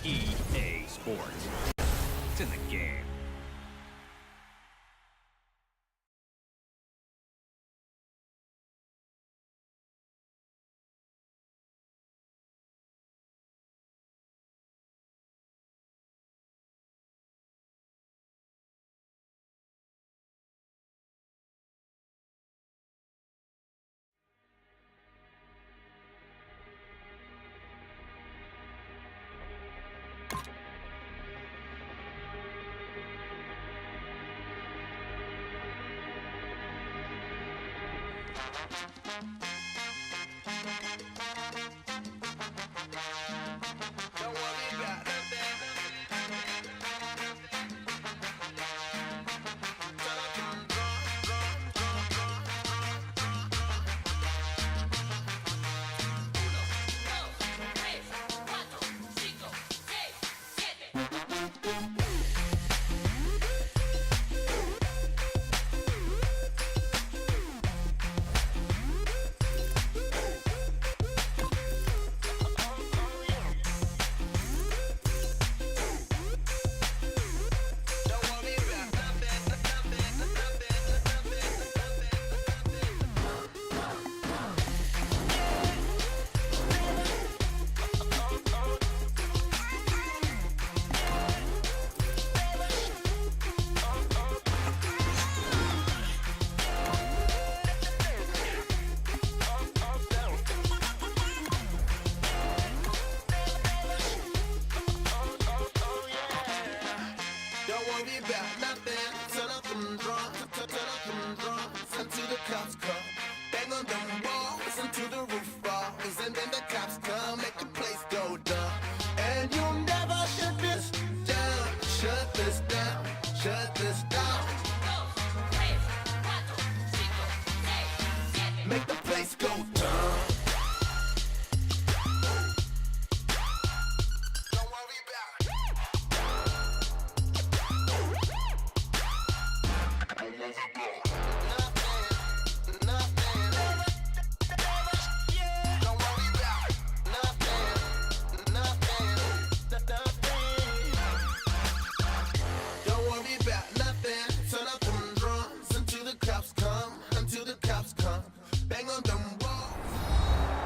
EA Sports. It's in the game.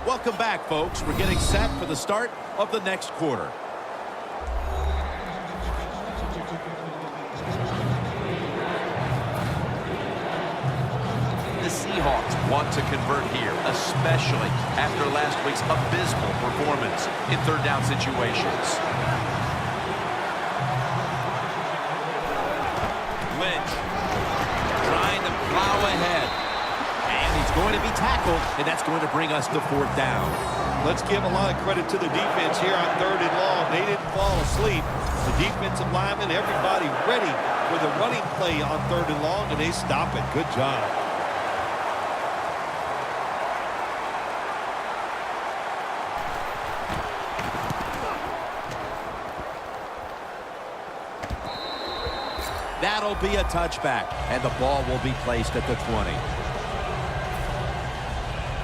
Welcome back, folks. We're getting set for the start of the next quarter. The Seahawks want to convert here, especially after last week's abysmal performance in third down situations. Lynch trying to plow ahead. And he's going to be tackled, and that's going to bring us to fourth down. Let's give a lot of credit to the defense here on 3rd and long. They didn't fall asleep. The defensive linemen, everybody ready for the running play on 3rd and long, and they stop it. Good job. That'll be a touchback, and the ball will be placed at the 20.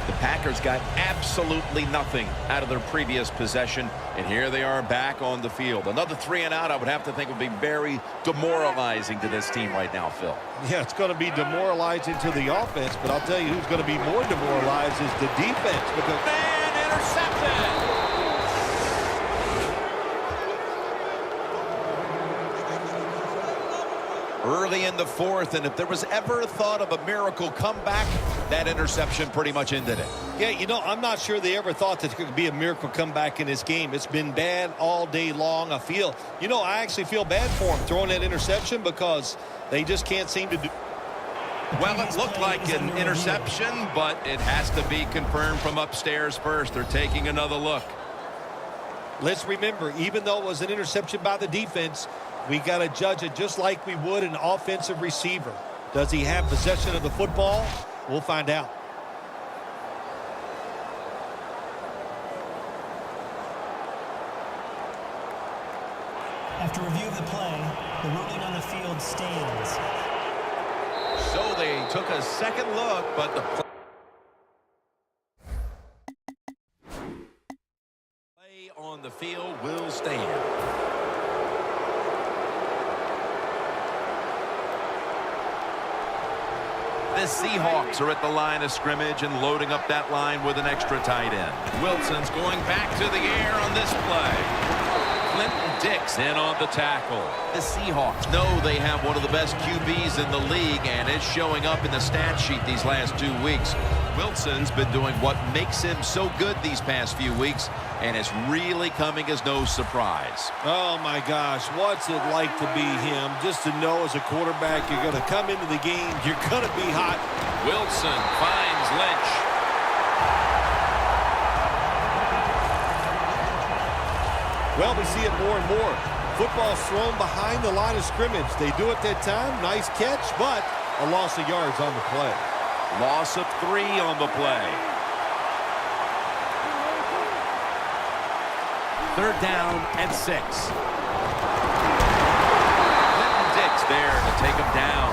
The Packers got absolutely nothing out of their previous possession, and here they are back on the field. Another 3 and out, I would have to think, would be very demoralizing to this team right now, Phil. Yeah, it's going to be demoralizing to the offense, but I'll tell you who's going to be more demoralized is the defense. Because Man intercepted! Early in the fourth, and if there was ever a thought of a miracle comeback, that interception pretty much ended it. yeah, you know, I'm not sure they ever thought that there could be a miracle comeback in this game. It's been bad all day long. I actually feel bad for them throwing that interception because they just can't seem to do. Well, it looked like an interception, but it has to be confirmed from upstairs first. They're taking another look. Let's remember, even though it was an interception by the defense, we got to judge it just like we would an offensive receiver. Does he have possession of the football? We'll find out. After review of the play, the ruling on the field stands. So they took a second look, but the play on the field will stand. The Seahawks are at the line of scrimmage and loading up that line with an extra tight end. Wilson's going back to the air on this play. Clinton Dix in on the tackle. The Seahawks know they have one of the best QBs in the league, and it's showing up in the stat sheet these last 2 weeks. Wilson's been doing what makes him so good these past few weeks, and it's really coming as no surprise. Oh, my gosh. What's it like to be him? Just to know as a quarterback you're going to come into the game, you're going to be hot. Wilson finds Lynch. Well, we see it more and more. Football's thrown behind the line of scrimmage. They do it that time. Nice catch, but a loss of yards on the play. Loss of 3 on the play. 3rd down and 6. Clinton Dix there to take him down.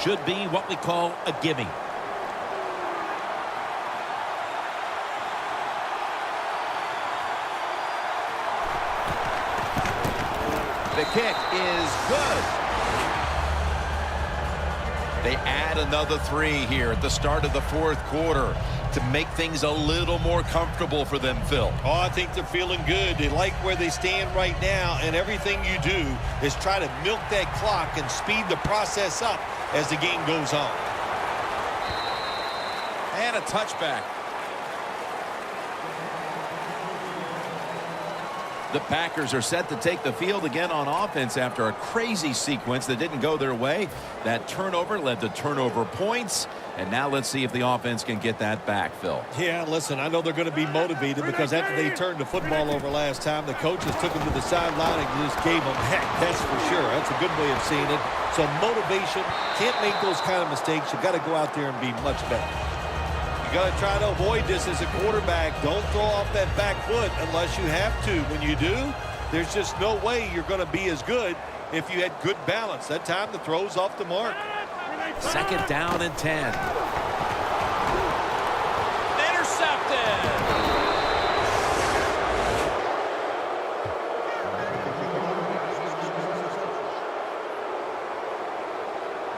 Should be what we call a gimme. The kick is good. They add another 3 here at the start of the 4th quarter to make things a little more comfortable for them, Phil. Oh, I think they're feeling good. They like where they stand right now, and everything you do is try to milk that clock and speed the process up as the game goes on. And a touchback. The Packers are set to take the field again on offense after a crazy sequence that didn't go their way. That turnover led to turnover points. And now let's see if the offense can get that back, Phil. Yeah, listen, I know they're going to be motivated because after they turned the football over last time, the coaches took them to the sideline and just gave them heck. That's for sure. That's a good way of seeing it. So motivation, can't make those kind of mistakes. You've got to go out there and be much better. You got to try to avoid this as a quarterback. Don't throw off that back foot unless you have to. When you do, there's just no way you're going to be as good if you had good balance. That time the throw's off the mark. 2nd down and 10. Intercepted.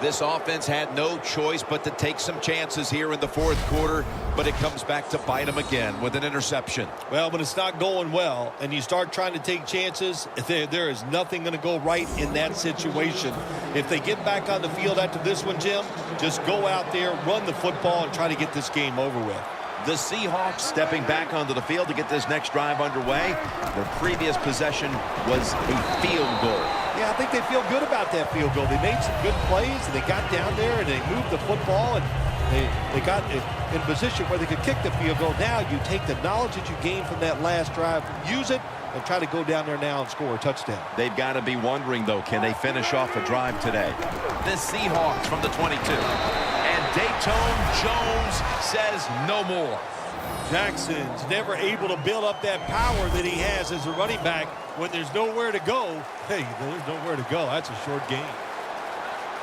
This offense had no choice but to take some chances here in the 4th quarter, but it comes back to bite them again with an interception. Well, when it's not going well and you start trying to take chances, there is nothing going to go right in that situation. If they get back on the field after this one, Jim, just go out there, run the football, and try to get this game over with. The Seahawks stepping back onto the field to get this next drive underway. Their previous possession was a field goal. Yeah, I think they feel good about that field goal. They made some good plays, and they got down there, and they moved the football, and they got in a position where they could kick the field goal. Now you take the knowledge that you gained from that last drive, use it, and try to go down there now and score a touchdown. They've got to be wondering, though, can they finish off a drive today? The Seahawks from the 22. And Dayton Jones says no more. Jackson's never able to build up that power that he has as a running back. When there's nowhere to go, hey, there's nowhere to go. That's a short game.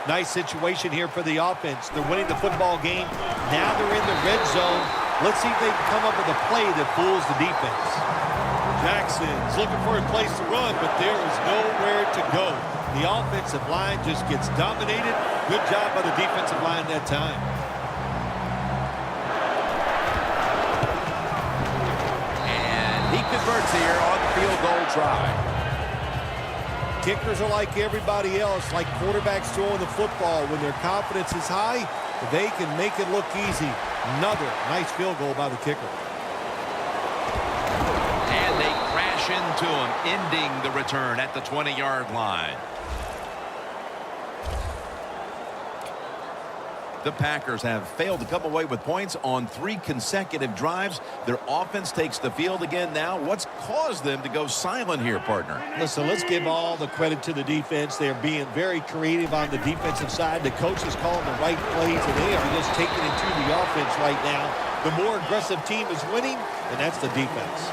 Nice situation here for the offense. They're winning the football game. Now they're in the red zone. Let's see if they can come up with a play that fools the defense. Jackson's looking for a place to run, but there is nowhere to go. The offensive line just gets dominated. Good job by the defensive line that time. And he converts here on the field goal try. Kickers are like everybody else, like quarterbacks throwing the football. When their confidence is high, they can make it look easy. Another nice field goal by the kicker. And they crash into him, ending the return at the 20-yard line. The Packers have failed to come away with points on 3 consecutive drives. Their offense takes the field again now. What's caused them to go silent here, partner? Listen, let's give all the credit to the defense. They are being very creative on the defensive side. The coach is calling the right plays, and they are just taking it to the offense right now. The more aggressive team is winning, and that's the defense.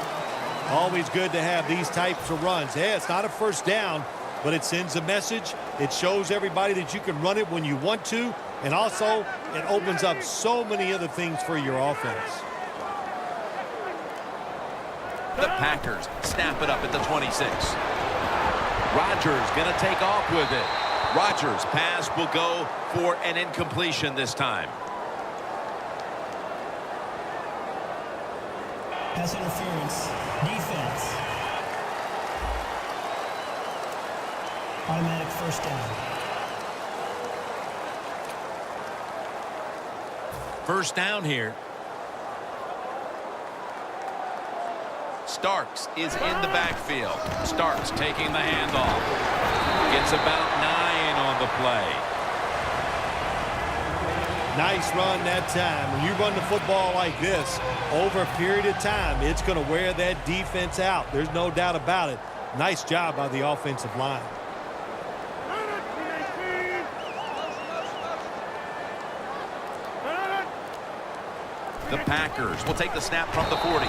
Always good to have these types of runs. Yeah, it's not a first down, but it sends a message. It shows everybody that you can run it when you want to, and also it opens up so many other things for your offense. The Packers snap it up at the 26. Rodgers going to take off with it. Rodgers' pass will go for an incompletion this time. Pass interference. Defense. Automatic first down. First down here. Starks is in the backfield. Starks taking the handoff. Gets about 9 on the play. Nice run that time. When you run the football like this, over a period of time, it's going to wear that defense out. There's no doubt about it. Nice job by the offensive line. The Packers will take the snap from the 40.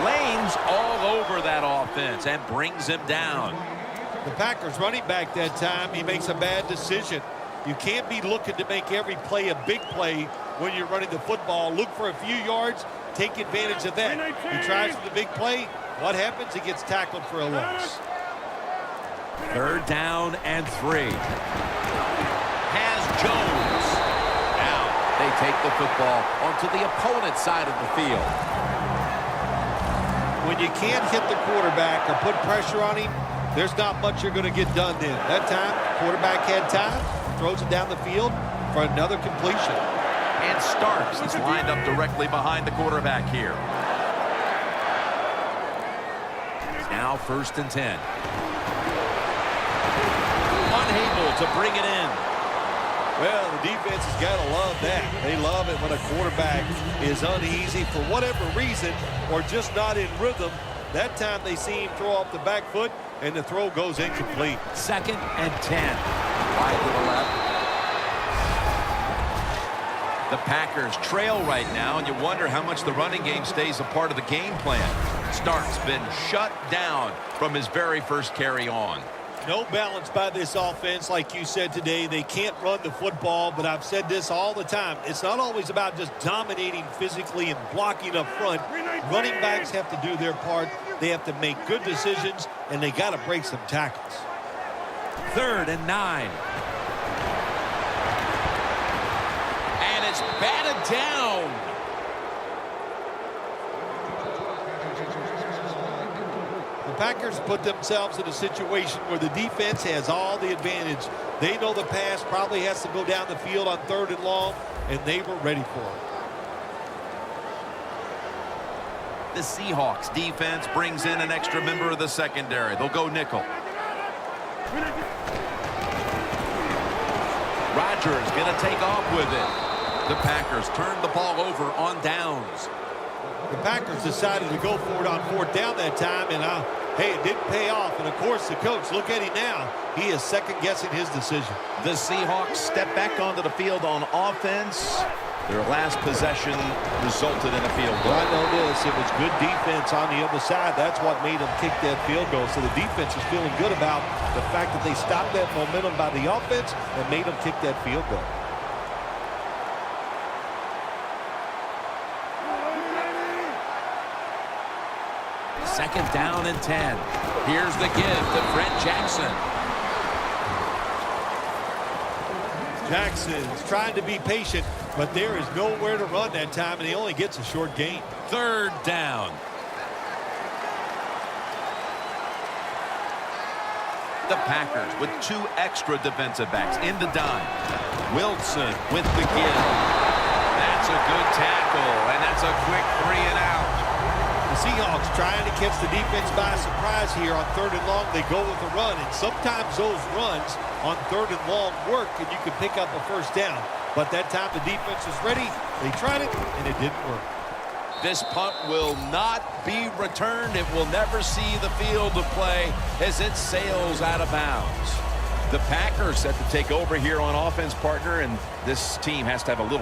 Lanes all over that offense and brings him down. The Packers running back that time, he makes a bad decision. You can't be looking to make every play a big play when you're running the football. Look for a few yards, take advantage of that. He tries for the big play. What happens? He gets tackled for a loss. Third down and 3. Has Jones. Now they take the football onto the opponent's side of the field. When you can't hit the quarterback or put pressure on him, there's not much you're going to get done then. That time, quarterback had time, throws it down the field for another completion. And Starks is lined up directly behind the quarterback here. Now first and 10. Unable to bring it in. Well, the defense has got to love that. They love it when a quarterback is uneasy for whatever reason or just not in rhythm. That time they see him throw off the back foot, and the throw goes incomplete. Second and 10. Wide to the left. The Packers trail right now, and you wonder how much the running game stays a part of the game plan. Stark's been shut down from his very first carry on. No balance by this offense, like you said today. They can't run the football, but I've said this all the time. It's not always about just dominating physically and blocking up front. Running backs have to do their part. They have to make good decisions, and they got to break some tackles. Third and 9. And it's batted down. The Packers put themselves in a situation where the defense has all the advantage. They know the pass probably has to go down the field on 3rd and long, and they were ready for it. The Seahawks defense brings in an extra member of the secondary. They'll go nickel. Rodgers going to take off with it. The Packers turn the ball over on downs. The Packers decided to go for it on 4th down that time, and hey, it didn't pay off. And, of course, the coach, look at him now. He is second-guessing his decision. The Seahawks step back onto the field on offense. Their last possession resulted in a field goal. Well, I know this. It was good defense on the other side. That's what made them kick that field goal. So the defense is feeling good about the fact that they stopped that momentum by the offense and made them kick that field goal. Second down and 10. Here's the give to Fred Jackson. Jackson's trying to be patient, but there is nowhere to run that time, and he only gets a short gain. Third down. The Packers with 2 extra defensive backs in the dime. Wilson with the give. That's a good tackle, and that's a quick 3 and out. The Seahawks trying to catch the defense by surprise here on 3rd and long. They go with a run, and sometimes those runs on 3rd and long work, and you can pick up a first down. But that time the defense was ready. They tried it, and it didn't work. This punt will not be returned. It will never see the field of play as it sails out of bounds. The Packers set to take over here on offense, partner, and this team has to have a little